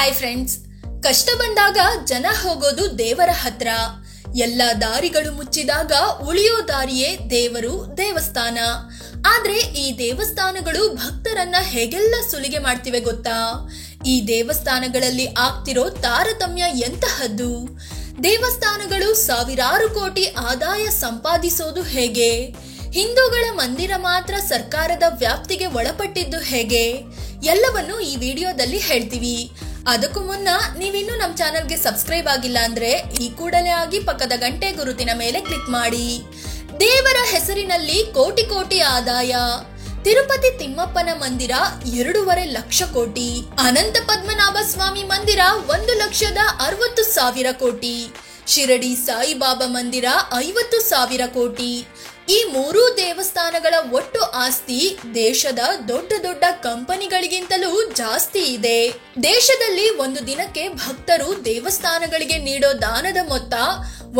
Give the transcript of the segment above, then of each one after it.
Hi friends, ಕಷ್ಟ ಬಂದಾಗ ಜನ ಹೋಗೋದು ದೇವರ ಹತ್ರ. ಎಲ್ಲ ದಾರಿಗಳು ಮುಚ್ಚಿದಾಗ ಉಳಿಯೋ ದಾರಿಯೇ ದೇವರು, ದೇವಸ್ಥಾನ. ಆದ್ರೆ ಈ ದೇವಸ್ಥಾನಗಳು ಭಕ್ತರನ್ನ ಹೇಗೆಲ್ಲ ಸುಲಿಗೆ ಮಾಡ್ತಿವೆ ಗೊತ್ತಾ? ಈ ದೇವಸ್ಥಾನಗಳಲ್ಲಿ ಆಗ್ತಿರೋ ತಾರತಮ್ಯ ಎಂತಹದ್ದು? ದೇವಸ್ಥಾನಗಳು ಸಾವಿರಾರು ಕೋಟಿ ಆದಾಯ ಸಂಪಾದಿಸೋದು ಹೇಗೆ? ಹಿಂದೂಗಳ ಮಂದಿರ ಮಾತ್ರ ಸರ್ಕಾರದ ವ್ಯಾಪ್ತಿಗೆ ಒಳಪಟ್ಟಿದ್ದು ಹೇಗೆ? ಎಲ್ಲವನ್ನು ಈ ವಿಡಿಯೋದಲ್ಲಿ ಹೇಳ್ತೀವಿ. ಅದಕ್ಕೂ ಮುನ್ನ ನೀವಿನ್ನೂ ನಮ್ಮ ಚಾನೆಲ್ಗೆ ಸಬ್ಸ್ಕ್ರೈಬ್ ಆಗಿಲ್ಲ ಅಂದ್ರೆ ಈ ಕೂಡಲೇ ಆಗಿ ಪಕ್ಕದ ಗಂಟೆ ಗುರುತಿನ ಮೇಲೆ ಕ್ಲಿಕ್ ಮಾಡಿ. ದೇವರ ಹೆಸರಿನಲ್ಲಿ ಕೋಟಿ ಕೋಟಿ ಆದಾಯ. ತಿರುಪತಿ ತಿಮ್ಮಪ್ಪನ ಮಂದಿರ 2.5 ಲಕ್ಷ ಕೋಟಿ. ಅನಂತ ಪದ್ಮನಾಭ ಸ್ವಾಮಿ ಮಂದಿರ 1,60,000 ಕೋಟಿ. ಶಿರಡಿ ಸಾಯಿಬಾಬಾ ಮಂದಿರ 50,000 ಕೋಟಿ. ಈ 3 ದೇವಸ್ಥಾನಗಳ ಒಟ್ಟು ಆಸ್ತಿ ದೇಶದ ದೊಡ್ಡ ದೊಡ್ಡ ಕಂಪನಿಗಳಿಗಿಂತಲೂ ಜಾಸ್ತಿ ಇದೆ. ದೇಶದಲ್ಲಿ ಒಂದು ದಿನಕ್ಕೆ ಭಕ್ತರು ದೇವಸ್ಥಾನಗಳಿಗೆ ನೀಡೋ ದಾನದ ಮೊತ್ತ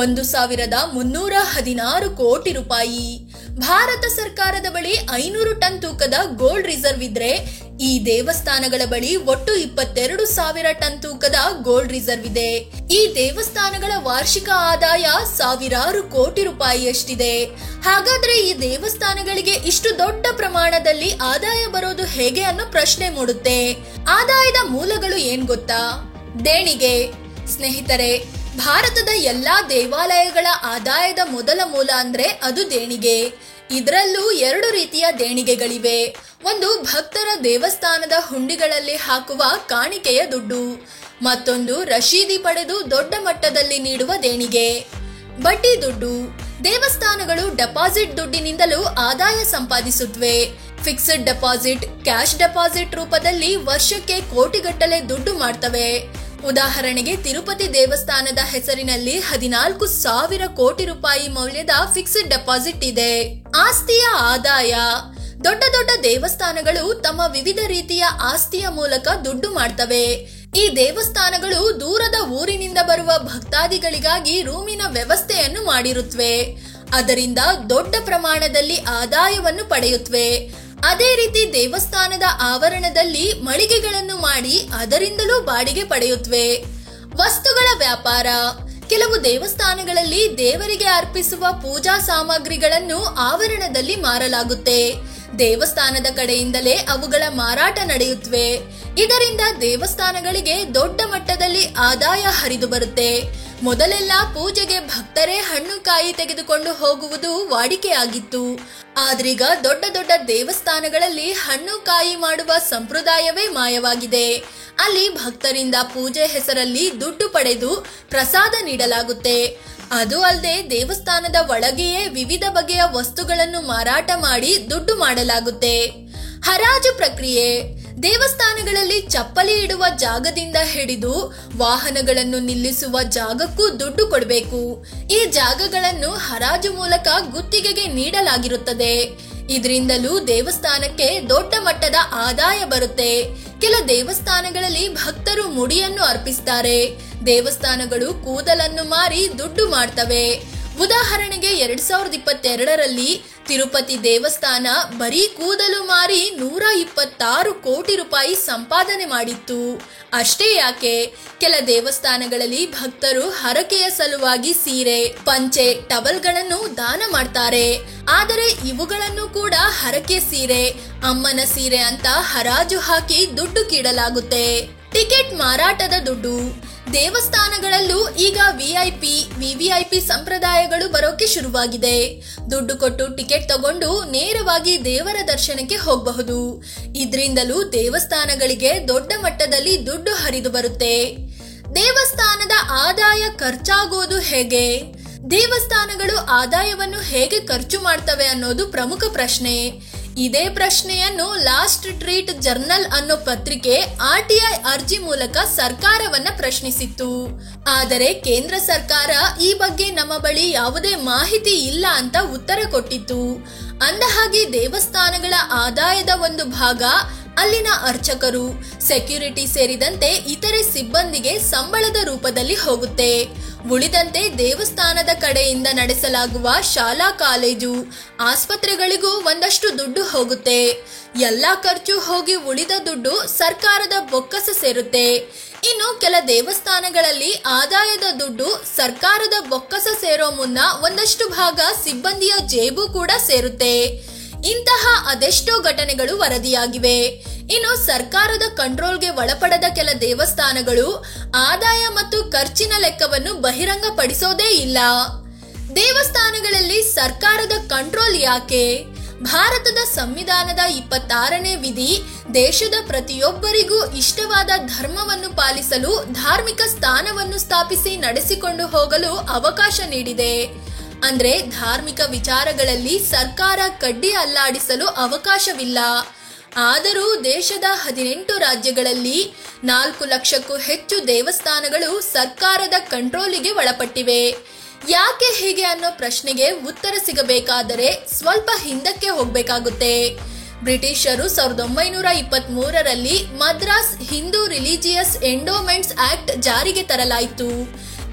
1,316 ಕೋಟಿ ರೂಪಾಯಿ. ಭಾರತ ಸರ್ಕಾರದ ಬಳಿ 500 ಟನ್ ತೂಕದ ಗೋಲ್ಡ್ ರಿಸರ್ವ್ ಇದ್ರೆ ಈ ದೇವಸ್ಥಾನಗಳ ಬಳಿ ಒಟ್ಟು 22,000 ಟನ್ ತೂಕದ ಗೋಲ್ಡ್ ರಿಸರ್ವ್ ಇದೆ. ಈ ದೇವಸ್ಥಾನಗಳ ವಾರ್ಷಿಕ ಆದಾಯ ಸಾವಿರಾರು ಕೋಟಿ ರೂಪಾಯಿಯಷ್ಟಿದೆ. ಹಾಗಾದ್ರೆ ಈ ದೇವಸ್ಥಾನಗಳಿಗೆ ಇಷ್ಟು ದೊಡ್ಡ ಪ್ರಮಾಣದಲ್ಲಿ ಆದಾಯ ಬರೋದು ಹೇಗೆ ಅನ್ನೋ ಪ್ರಶ್ನೆ ಮೂಡುತ್ತೆ. ಆದಾಯದ ಮೂಲಗಳು ಏನ್ ಗೊತ್ತಾ? ದೇಣಿಗೆ. ಸ್ನೇಹಿತರೆ, ಭಾರತದ ಎಲ್ಲಾ ದೇವಾಲಯಗಳ ಆದಾಯದ ಮೊದಲ ಮೂಲ ಅಂದ್ರೆ ಅದು ದೇಣಿಗೆ. ಇದರಲ್ಲೂ 2 ರೀತಿಯ ದೇಣಿಗೆಗಳಿವೆ. ಒಂದು ಭಕ್ತರ ದೇವಸ್ಥಾನದ ಹುಂಡಿಗಳಲ್ಲಿ ಹಾಕುವ ಕಾಣಿಕೆಯ ದುಡ್ಡು. ಮತ್ತೊಂದು ರಶೀದಿ ಪಡೆದು ದೊಡ್ಡ ಮಟ್ಟದಲ್ಲಿ ನೀಡುವ ದೇಣಿಗೆ, ಬಡ್ಡಿ ದುಡ್ಡು. ದೇವಸ್ಥಾನಗಳು ಡೆಪಾಸಿಟ್ ದುಡ್ಡಿನಿಂದಲೂ ಆದಾಯ ಸಂಪಾದಿಸುತ್ತವೆ. ಫಿಕ್ಸ್ಡ್ ಡೆಪಾಸಿಟ್, ಕ್ಯಾಶ್ ಡೆಪಾಸಿಟ್ ರೂಪದಲ್ಲಿ ವರ್ಷಕ್ಕೆ ಕೋಟಿಗಟ್ಟಲೆ ದುಡ್ಡು ಮಾಡ್ತವೆ. ಉದಾಹರಣೆಗೆ ತಿರುಪತಿ ದೇವಸ್ಥಾನದ ಹೆಸರಿನಲ್ಲಿ 14,000 ಕೋಟಿ ರೂಪಾಯಿ ಮೌಲ್ಯದ ಫಿಕ್ಸ್ಡ್ ಡೆಪಾಸಿಟ್ ಇದೆ. ಆಸ್ತಿಯ ಆದಾಯ. ದೊಡ್ಡ ದೊಡ್ಡ ದೇವಸ್ಥಾನಗಳು ತಮ್ಮ ವಿವಿಧ ರೀತಿಯ ಆಸ್ತಿಯ ಮೂಲಕ ದುಡ್ಡು ಮಾಡ್ತವೆ. ಈ ದೇವಸ್ಥಾನಗಳು ದೂರದ ಊರಿನಿಂದ ಬರುವ ಭಕ್ತಾದಿಗಳಿಗಾಗಿ ರೂಮಿನ ವ್ಯವಸ್ಥೆಯನ್ನು ಮಾಡಿರುತ್ತವೆ. ಅದರಿಂದ ದೊಡ್ಡ ಪ್ರಮಾಣದಲ್ಲಿ ಆದಾಯವನ್ನು ಪಡೆಯುತ್ತವೆ. ಅದೇ ರೀತಿ ದೇವಸ್ಥಾನದ ಆವರಣದಲ್ಲಿ ಮಳಿಗೆಗಳನ್ನು ಮಾಡಿ ಅದರಿಂದಲೂ ಬಾಡಿಗೆ ಪಡೆಯುತ್ತವೆ. ವಸ್ತುಗಳ ವ್ಯಾಪಾರ. ಕೆಲವು ದೇವಸ್ಥಾನಗಳಲ್ಲಿ ದೇವರಿಗೆ ಅರ್ಪಿಸುವ ಪೂಜಾ ಸಾಮಗ್ರಿಗಳನ್ನು ಆವರಣದಲ್ಲಿ ಮಾರಲಾಗುತ್ತೆ. ದೇವಸ್ಥಾನದ ಕಡೆಯಿಂದಲೇ ಅವುಗಳ ಮಾರಾಟ ನಡೆಯುತ್ತವೆ. ಇದರಿಂದ ದೇವಸ್ಥಾನಗಳಿಗೆ ದೊಡ್ಡ ಮಟ್ಟದಲ್ಲಿ ಆದಾಯ ಹರಿದು ಬರುತ್ತೆ. ಮೊದಲೆಲ್ಲ ಪೂಜೆಗೆ ಭಕ್ತರೇ ಹಣ್ಣು ಕಾಯಿ ತೆಗೆದುಕೊಂಡು ಹೋಗುವುದು ವಾಡಿಕೆಯಾಗಿತ್ತು. ಆದ್ರೀಗ ದೊಡ್ಡ ದೊಡ್ಡ ದೇವಸ್ಥಾನಗಳಲ್ಲಿ ಹಣ್ಣು ಕಾಯಿ ಮಾಡುವ ಸಂಪ್ರದಾಯವೇ ಮಾಯವಾಗಿದೆ. ಅಲ್ಲಿ ಭಕ್ತರಿಂದ ಪೂಜೆ ಹೆಸರಲ್ಲಿ ದುಡ್ಡು ಪಡೆದು ಪ್ರಸಾದ ನೀಡಲಾಗುತ್ತೆ. ಅದು ಅಲ್ಲದೆ ದೇವಸ್ಥಾನದ ಒಳಗೆಯೇ ವಿವಿಧ ಬಗೆಯ ವಸ್ತುಗಳನ್ನು ಮಾರಾಟ ಮಾಡಿ ದುಡ್ಡು ಮಾಡಲಾಗುತ್ತೆ. ಹರಾಜು ಪ್ರಕ್ರಿಯೆ. ದೇವಸ್ಥಾನಗಳಲ್ಲಿ ಚಪ್ಪಲಿ ಇಡುವ ಜಾಗದಿಂದ ಹಿಡಿದು ವಾಹನಗಳನ್ನು ನಿಲ್ಲಿಸುವ ಜಾಗಕ್ಕೂ ದುಡ್ಡು ಕೊಡಬೇಕು. ಈ ಜಾಗಗಳನ್ನು ಹರಾಜು ಮೂಲಕ ಗುತ್ತಿಗೆಗೆ ನೀಡಲಾಗಿರುತ್ತದೆ. ಇದರಿಂದಲೂ ದೇವಸ್ಥಾನಕ್ಕೆ ದೊಡ್ಡ ಮಟ್ಟದ ಆದಾಯ ಬರುತ್ತೆ. ಕೆಲ ದೇವಸ್ಥಾನಗಳಲ್ಲಿ ಭಕ್ತರು ಮುಡಿಯನ್ನು ಅರ್ಪಿಸ್ತಾರೆ. ದೇವಸ್ಥಾನಗಳು ಕೂದಲನ್ನು ಮಾರಿ ದುಡ್ಡು ಮಾಡ್ತವೆ. ಉದಾಹರಣೆಗೆ 2022ರಲ್ಲಿ ತಿರುಪತಿ ದೇವಸ್ಥಾನ ಬರೀ ಕೂದಲು ಮಾರಿ 126 ಕೋಟಿ ರೂಪಾಯಿ ಸಂಪಾದನೆ ಮಾಡಿತ್ತು. ಅಷ್ಟೇ ಯಾಕೆ, ಕೆಲ ದೇವಸ್ಥಾನಗಳಲ್ಲಿ ಭಕ್ತರು ಹರಕೆಯ ಸಲುವಾಗಿ ಸೀರೆ, ಪಂಚೆ, ಟವಲ್ಗಳನ್ನು ದಾನ ಮಾಡ್ತಾರೆ. ಆದರೆ ಇವುಗಳನ್ನು ಕೂಡ ಹರಕೆ ಸೀರೆ, ಅಮ್ಮನ ಸೀರೆ ಅಂತ ಹರಾಜು ಹಾಕಿ ದುಡ್ಡು ಕೀಡಲಾಗುತ್ತೆ. ಟಿಕೆಟ್ ಮಾರಾಟದ ದುಡ್ಡು. ದೇವಸ್ಥಾನಗಳಲ್ಲೂ ಈಗ ವಿಐಪಿ, ವಿವಿಐಪಿ ಸಂಪ್ರದಾಯಗಳು ಬರೋಕೆ ಶುರುವಾಗಿದೆ. ದುಡ್ಡು ಕೊಟ್ಟು ಟಿಕೆಟ್ ತಗೊಂಡು ನೇರವಾಗಿ ದೇವರ ದರ್ಶನಕ್ಕೆ ಹೋಗಬಹುದು. ಇದರಿಂದಲೂ ದೇವಸ್ಥಾನಗಳಿಗೆ ದೊಡ್ಡ ಮಟ್ಟದಲ್ಲಿ ದುಡ್ಡು ಹರಿದು ಬರುತ್ತೆ. ದೇವಸ್ಥಾನದ ಆದಾಯ ಖರ್ಚಾಗೋದು ಹೇಗೆ? ದೇವಸ್ಥಾನಗಳು ಆದಾಯವನ್ನು ಹೇಗೆ ಖರ್ಚು ಮಾಡ್ತವೆ ಅನ್ನೋದು ಪ್ರಮುಖ ಪ್ರಶ್ನೆ. ಇದೇ ಪ್ರಶ್ನೆಯನ್ನು ಲಾಸ್ಟ್ ಟ್ರೀಟ್ ಜರ್ನಲ್ ಅನ್ನೋ ಪತ್ರಿಕೆ RTI ಅರ್ಜಿ ಮೂಲಕ ಸರ್ಕಾರವನ್ನ ಪ್ರಶ್ನಿಸಿತ್ತು. ಆದರೆ ಕೇಂದ್ರ ಸರ್ಕಾರ ಈ ಬಗ್ಗೆ ನಮ್ಮ ಬಳಿ ಯಾವುದೇ ಮಾಹಿತಿ ಇಲ್ಲ ಅಂತ ಉತ್ತರ ಕೊಟ್ಟಿತ್ತು. ಅಂದಹಾಗೆ ದೇವಸ್ಥಾನಗಳ ಆದಾಯದ ಒಂದು ಭಾಗ ಅಲ್ಲಿನ ಅರ್ಚಕರು, ಸೆಕ್ಯೂರಿಟಿ ಸೇರಿದಂತೆ ಇತರೆ ಸಿಬ್ಬಂದಿಗೆ ಸಂಬಳದ ರೂಪದಲ್ಲಿ ಹೋಗುತ್ತೆ. ಉಳಿದಂತೆ ದೇವಸ್ಥಾನದ ಕಡೆಯಿಂದ ನಡೆಸಲಾಗುವ ಶಾಲಾ ಕಾಲೇಜು ಆಸ್ಪತ್ರೆಗಳಿಗೂ ಒಂದಷ್ಟು ದುಡ್ಡು ಹೋಗುತ್ತೆ. ಎಲ್ಲಾ ಖರ್ಚು ಹೋಗಿ ಉಳಿದ ದುಡ್ಡು ಸರ್ಕಾರದ ಬೊಕ್ಕಸ ಸೇರುತ್ತೆ. ಇನ್ನು ಕೆಲ ದೇವಸ್ಥಾನಗಳಲ್ಲಿ ಆದಾಯದ ದುಡ್ಡು ಸರ್ಕಾರದ ಬೊಕ್ಕಸ ಸೇರೋ ಮುನ್ನ ಒಂದಷ್ಟು ಭಾಗ ಸಿಬ್ಬಂದಿಯ ಜೇಬು ಕೂಡ ಸೇರುತ್ತೆ. ಇಂತಹ ಅದೆಷ್ಟೋ ಘಟನೆಗಳು ವರದಿಯಾಗಿವೆ. ಇನ್ನು ಸರ್ಕಾರದ ಕಂಟ್ರೋಲ್ಗೆ ಒಳಪಡದ ಕೆಲ ದೇವಸ್ಥಾನಗಳು ಆದಾಯ ಮತ್ತು ಖರ್ಚಿನ ಲೆಕ್ಕವನ್ನು ಬಹಿರಂಗಪಡಿಸೋದೇ ಇಲ್ಲ. ದೇವಸ್ಥಾನಗಳಲ್ಲಿ ಸರ್ಕಾರದ ಕಂಟ್ರೋಲ್ ಯಾಕೆ? ಭಾರತದ ಸಂವಿಧಾನದ 26ನೇ ವಿಧಿ ದೇಶದ ಪ್ರತಿಯೊಬ್ಬರಿಗೂ ಇಷ್ಟವಾದ ಧರ್ಮವನ್ನು ಪಾಲಿಸಲು ಧಾರ್ಮಿಕ ಸ್ಥಾನವನ್ನು ಸ್ಥಾಪಿಸಿ ನಡೆಸಿಕೊಂಡು ಹೋಗಲು ಅವಕಾಶ ನೀಡಿದೆ. ಅಂದ್ರೆ ಧಾರ್ಮಿಕ ವಿಚಾರಗಳಲ್ಲಿ ಸರ್ಕಾರ ಕಡ್ಡಿ ಅಲ್ಲಾಡಿಸಲು ಅವಕಾಶವಿಲ್ಲ. ಆದರೂ ದೇಶದ 18 ರಾಜ್ಯಗಳಲ್ಲಿ 4 ಲಕ್ಷಕ್ಕೂ ಹೆಚ್ಚು ದೇವಸ್ಥಾನಗಳು ಸರ್ಕಾರದ ಕಂಟ್ರೋಲಿಗೆ ಒಳಪಟ್ಟಿವೆ. ಯಾಕೆ ಹೀಗೆ ಅನ್ನೋ ಪ್ರಶ್ನೆಗೆ ಉತ್ತರ ಸಿಗಬೇಕಾದರೆ ಸ್ವಲ್ಪ ಹಿಂದಕ್ಕೆ ಹೋಗಬೇಕಾಗುತ್ತೆ. ಬ್ರಿಟಿಷರು 1923ರಲ್ಲಿ Madras Hindu religious endowments act ಜಾರಿಗೆ ತರಲಾಯಿತು.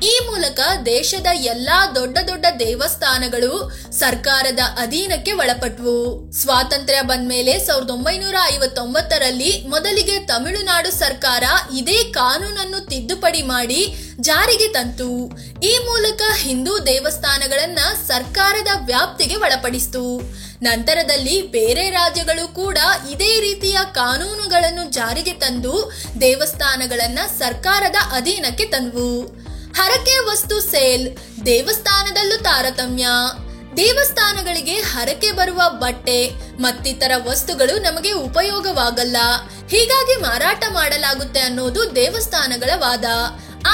ಈ ಮೂಲಕ ದೇಶದ ಎಲ್ಲಾ ದೊಡ್ಡ ದೊಡ್ಡ ದೇವಸ್ಥಾನಗಳು ಸರ್ಕಾರದ ಅಧೀನಕ್ಕೆ ಒಳಪಟ್ಟವು. ಸ್ವಾತಂತ್ರ್ಯ ಬಂದ್ಮೇಲೆ 1959ರಲ್ಲಿ ಮೊದಲಿಗೆ ತಮಿಳುನಾಡು ಸರ್ಕಾರ ಇದೇ ಕಾನೂನನ್ನು ತಿದ್ದುಪಡಿ ಮಾಡಿ ಜಾರಿಗೆ ತಂತು. ಈ ಮೂಲಕ ಹಿಂದೂ ದೇವಸ್ಥಾನಗಳನ್ನ ಸರ್ಕಾರದ ವ್ಯಾಪ್ತಿಗೆ ಒಳಪಡಿಸಿತು. ನಂತರದಲ್ಲಿ ಬೇರೆ ರಾಜ್ಯಗಳು ಕೂಡ ಇದೇ ರೀತಿಯ ಕಾನೂನುಗಳನ್ನು ಜಾರಿಗೆ ತಂದು ದೇವಸ್ಥಾನಗಳನ್ನ ಸರ್ಕಾರದ ಅಧೀನಕ್ಕೆ ತಂದವು. ಹರಕೆ ವಸ್ತು ಸೇಲ್, ದೇವಸ್ಥಾನದಲ್ಲೂ ತಾರತಮ್ಯ. ದೇವಸ್ಥಾನಗಳಿಗೆ ಹರಕೆ ಬರುವ ಬಟ್ಟೆ ಮತ್ತಿತರ ವಸ್ತುಗಳು ನಮಗೆ ಉಪಯೋಗವಾಗಲ್ಲ, ಹೀಗಾಗಿ ಮಾರಾಟ ಮಾಡಲಾಗುತ್ತೆ ಅನ್ನೋದು ದೇವಸ್ಥಾನಗಳ ವಾದ.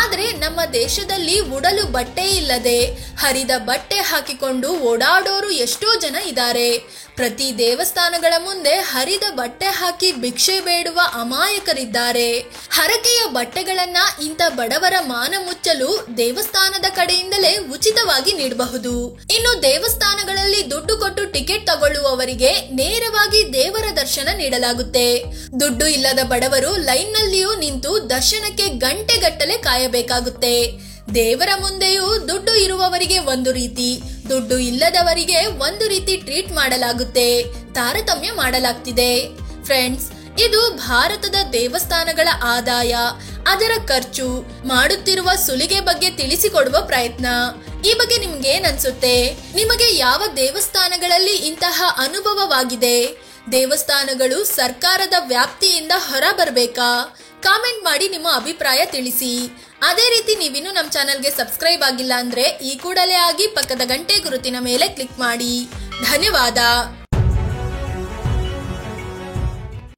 ಆದ್ರೆ ನಮ್ಮ ದೇಶದಲ್ಲಿ ಉಡಲು ಬಟ್ಟೆ ಇಲ್ಲದೆ ಹರಿದ ಬಟ್ಟೆ ಹಾಕಿಕೊಂಡು ಓಡಾಡೋರು ಎಷ್ಟೋ ಜನ ಇದ್ದಾರೆ. ಪ್ರತಿ ದೇವಸ್ಥಾನಗಳ ಮುಂದೆ ಹರಿದ ಬಟ್ಟೆ ಹಾಕಿ ಭಿಕ್ಷೆ ಬೇಡುವ ಅಮಾಯಕರಿದ್ದಾರೆ. ಹರಕೆಯ ಬಟ್ಟೆಗಳನ್ನ ಇಂಥ ಬಡವರ ಮಾನ ಮುಚ್ಚಲು ದೇವಸ್ಥಾನದ ಕಡೆಯಿಂದಲೇ ಉಚಿತವಾಗಿ ನೀಡಬಹುದು. ಇನ್ನು ದೇವಸ್ಥಾನಗಳಲ್ಲಿ ದುಡ್ಡು ಕೊಟ್ಟು ಟಿಕೆಟ್ ತಗೊಳ್ಳುವವರಿಗೆ ನೇರವಾಗಿ ದೇವರ ದರ್ಶನ ನೀಡಲಾಗುತ್ತೆ. ದುಡ್ಡು ಇಲ್ಲದ ಬಡವರು ಲೈನ್ನಲ್ಲಿಯೂ ನಿಂತು ದರ್ಶನಕ್ಕೆ ಗಂಟೆಗಟ್ಟಲೆ ಕಾಯಬೇಕಾಗುತ್ತೆ. ದೇವರ ಮುಂದೆಯೂ ದುಡ್ಡು ಇರುವವರಿಗೆ ಒಂದು ರೀತಿ, ದುಡ್ಡು ಇಲ್ಲದವರಿಗೆ ಒಂದು ರೀತಿ ಟ್ರೀಟ್ ಮಾಡಲಾಗುತ್ತೆ, ತಾರತಮ್ಯ ಮಾಡಲಾಗ್ತಿದೆ. ಫ್ರೆಂಡ್ಸ್, ಇದು ಭಾರತದ ದೇವಸ್ಥಾನಗಳ ಆದಾಯ, ಅದರ ಖರ್ಚು, ಮಾಡುತ್ತಿರುವ ಸುಲಿಗೆ ಬಗ್ಗೆ ತಿಳಿಸಿಕೊಡುವ ಪ್ರಯತ್ನ. ಈ ಬಗ್ಗೆ ನಿಮ್ಗೆ ಏನ್ಸುತ್ತೆ? ನಿಮಗೆ ಯಾವ ದೇವಸ್ಥಾನಗಳಲ್ಲಿ ಇಂತಹ ಅನುಭವವಾಗಿದೆ? ದೇವಸ್ಥಾನಗಳು ಸರ್ಕಾರದ ವ್ಯಾಪ್ತಿಯಿಂದ ಹೊರ ಬರಬೇಕಾ? ಕಾಮೆಂಟ್ ಮಾಡಿ ನಿಮ್ಮ ಅಭಿಪ್ರಾಯ ತಿಳಿಸಿ. ಅದೇ ರೀತಿ ನೀವಿನ್ನು ನಮ್ಮ ಚಾನೆಲ್ಗೆ ಸಬ್ಸ್ಕ್ರೈಬ್ ಆಗಿಲ್ಲ ಅಂದ್ರೆ ಈ ಕೂಡಲೇ ಆಗಿ ಪಕ್ಕದ ಗಂಟೆ ಗುರುತಿನ ಮೇಲೆ ಕ್ಲಿಕ್ ಮಾಡಿ. ಧನ್ಯವಾದ.